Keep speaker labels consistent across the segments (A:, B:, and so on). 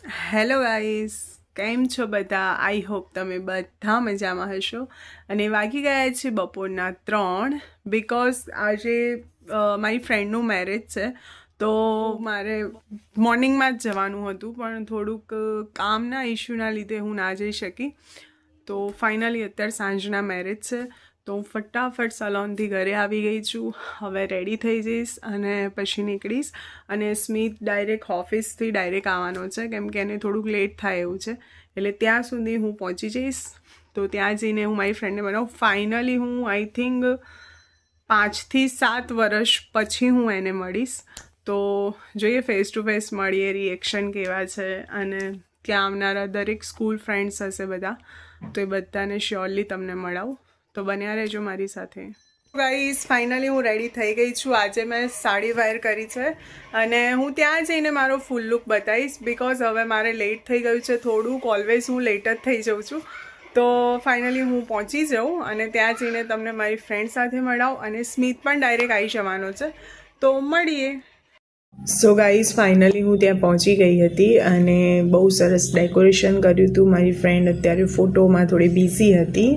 A: Hello guys, કેમ છો બધા? આઈ હોપ તમે બધા મજામાં હશો. અને વાગી ગયા છે બપોરના 3 બિકોઝ આજે મારી ફ્રેન્ડનું મેરેજ છે. તો મારે મોર્નિંગમાં જ જવાનું હતું, પણ થોડુંક કામના ઇશ્યુના લીધે હું ના જઈ શકી. તો ફાઇનલી અત્યારે સાંજના મેરેજ છે, તો હું ફટાફટ સલોનથી ઘરે આવી ગઈ છું. હવે રેડી થઈ જઈશ અને પછી નીકળીશ. અને સ્મિત ડાયરેક્ટ ઓફિસથી ડાયરેક્ટ આવવાનો છે, કેમ કે એને થોડુંક લેટ થાય એવું છે. એટલે ત્યાં સુધી હું પહોંચી જઈશ. તો ત્યાં જઈને હું મારી ફ્રેન્ડને બનાવું. ફાઇનલી હું આઈ થિંક 5 થી 7 વર્ષ પછી હું એને મળીશ. તો જોઈએ, ફેસ ટુ ફેસ મળીએ, રિએક્શન કેવા છે. અને ત્યાં આવનારા દરેક સ્કૂલ ફ્રેન્ડ્સ હશે બધા, તો એ બધાને શ્યોરલી તમને મળાવું. તો બન્યા રહેજો મારી સાથે. ગાઈઝ, ફાઇનલી હું રેડી થઈ ગઈ છું. આજે મેં સાડી વેર કરી છે અને હું ત્યાં જઈને મારો ફૂલ લુક બતાવીશ. બિકોઝ હવે મારે લેટ થઈ ગયું છે થોડુંક. ઓલવેઝ હું લેટ જ થઈ જાઉં છું. તો ફાઇનલી હું પહોંચી જાઉં અને ત્યાં જઈને તમને મારી ફ્રેન્ડ સાથે મળાવું. અને સ્મિત પણ ડાયરેક્ટ આવી જવાનો છે, તો મળીએ. સો ગાઈઝ, ફાઇનલી હું ત્યાં પહોંચી ગઈ હતી અને બહુ સરસ ડેકોરેશન કર્યું હતું. મારી ફ્રેન્ડ અત્યારે ફોટોમાં થોડી બિઝી હતી.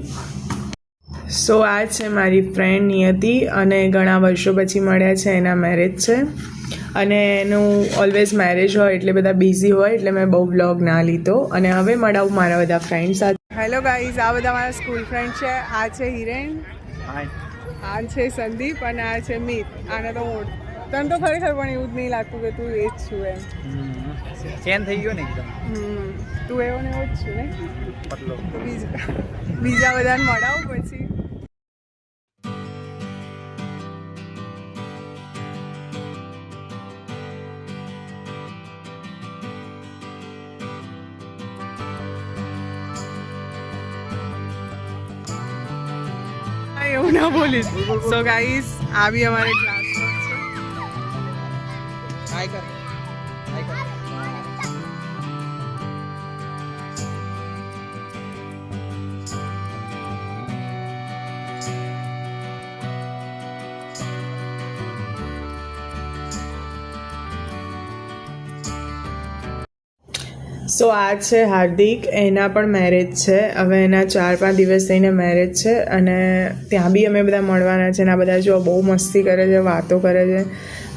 A: સો આ છે મારી ફ્રેન્ડ નિયતિ, અને ઘણા વર્ષો પછી મળ્યા છે. એના મેરેજ છે અને એનું ઓલવેઝ મેરેજ હોય એટલે બધા બિઝી હોય, એટલે મેં બહુ વ્લોગ ના લીધો. અને હવે મળાવું મારા બધા ફ્રેન્ડ સાથે. હેલો ગાઈઝ, આ બધા મારા સ્કૂલ ફ્રેન્ડ છે. આ છે હિરેન, આ છે સંદીપ અને આ છે મીત. આને તો તને તો ખરેખર પણ એવું જ નહીં લાગતું કે તું એ જ છું એમ.
B: ચેન થઈ ગયો ને એકદમ.
A: તું એવો ને એવો જ છું ને. બીજા બધાને મળાવું પછી. એવું ના બોલીશ. સો ગાઈસ, આ બી અમારે ક્લાસમાં છે.
B: હાય કર, હાય કર.
A: સો આ છે હાર્દિક, એના પણ મેરેજ છે. હવે એના 4-5 દિવસ થઈને મેરેજ છે અને ત્યાં બી અમે બધા મળવાના છે. અને આ બધા જો બહુ મસ્તી કરે છે, વાતો કરે છે.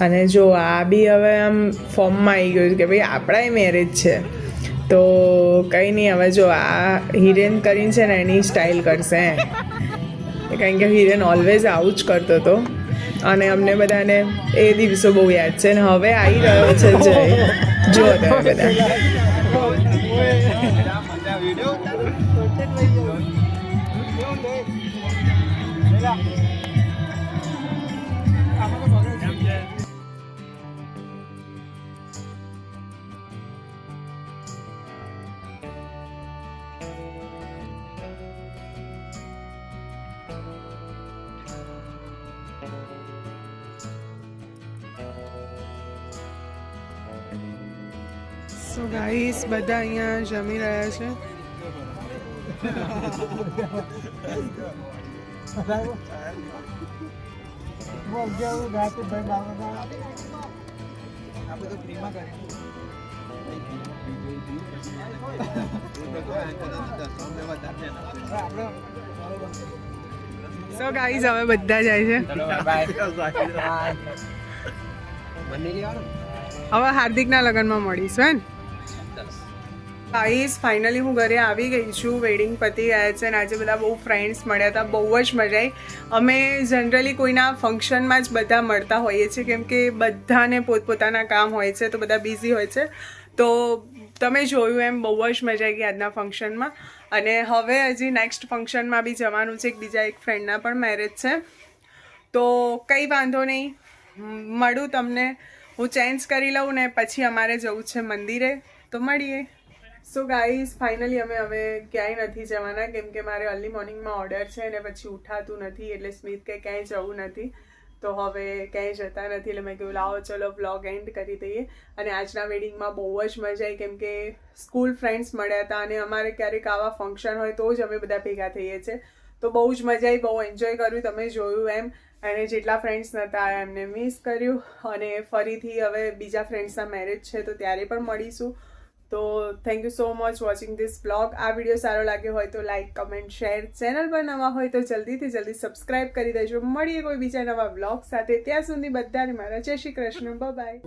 A: અને જો આ બી હવે આમ ફોર્મમાં આવી ગયું કે ભાઈ આપણાય મેરેજ છે. તો કંઈ નહીં, હવે જો આ હિરેન કરીને છે ને એની સ્ટાઇલ કરશે. કારણ કે હિરેન ઓલવેઝ આવું જ કરતો હતો અને અમને બધાને એ દિવસો બહુ યાદ છે. અને હવે આવી રહ્યો છે જય. જો તમે બધા સો ગાઈસ, બધા અહીંયા જમી રહ્યા છે. સો ગાઈસ, હવે બધા જાય છે. હવે હાર્દિકના લગ્નમાં મળીશું હે ને. ગાઈસ, ફાઇનલી હું ઘરે આવી ગઈ છું. વેડિંગ પતી ગયા છે અને આજે બધા બહુ ફ્રેન્ડ્સ મળ્યા હતા. બહુ જ મજા આવી. અમે જનરલી કોઈના ફંક્શનમાં જ બધા મળતા હોઈએ છીએ, કેમ કે બધાને પોતપોતાના કામ હોય છે, તો બધા બિઝી હોય છે. તો તમે જોયું એમ બહુ જ મજા આવી ગઈ આજના ફંક્શનમાં. અને હવે હજી નેક્સ્ટ ફંક્શનમાં બી જવાનું છે. બીજા એક ફ્રેન્ડના પણ મેરેજ છે, તો કંઈ વાંધો નહીં. મળું તમને, હું ચેન્જ કરી લઉં ને પછી અમારે જવું છે મંદિરે. તો મળીએ. સો ગાઈઝ, ફાઇનલી અમે હવે ક્યાંય નથી જવાના, કેમ કે મારે અર્લી મોર્નિંગમાં ઓર્ડર છે અને પછી ઉઠાતું નથી. એટલે સ્મિત કે ક્યાંય જવું નથી, તો હવે ક્યાંય જતા નથી. એટલે મેં કહ્યું લાવો ચલો વ્લોગ એન્ડ કરી દઈએ. અને આજના વેડિંગમાં બહુ જ મજા આવી, કેમ કે સ્કૂલ ફ્રેન્ડ્સ મળ્યા હતા. અને અમારે ક્યારેક આવા ફંક્શન હોય તો જ અમે બધા ભેગા થઈએ છીએ. તો બહુ જ મજા આવી, બહુ એન્જોય કર્યું. તમે જોયું એમ. અને જેટલા ફ્રેન્ડ્સ નહોતા એમને મિસ કર્યું. અને ફરીથી હવે બીજા ફ્રેન્ડ્સના મેરેજ છે, તો ત્યારે પણ મળીશું. તો thank you so much watching this blog. આ વિડીયો સારો લાગ્યો હોય તો લાઇક, કમેન્ટ, શેર. ચેનલ પર નવા હોય તો જલ્દીથી જલ્દી સબસ્ક્રાઇબ કરી દેજો. મળીએ કોઈ બીજા નવા બ્લોગ સાથે. ત્યાં સુધી બધાને મારા જય શ્રી કૃષ્ણ. બાય.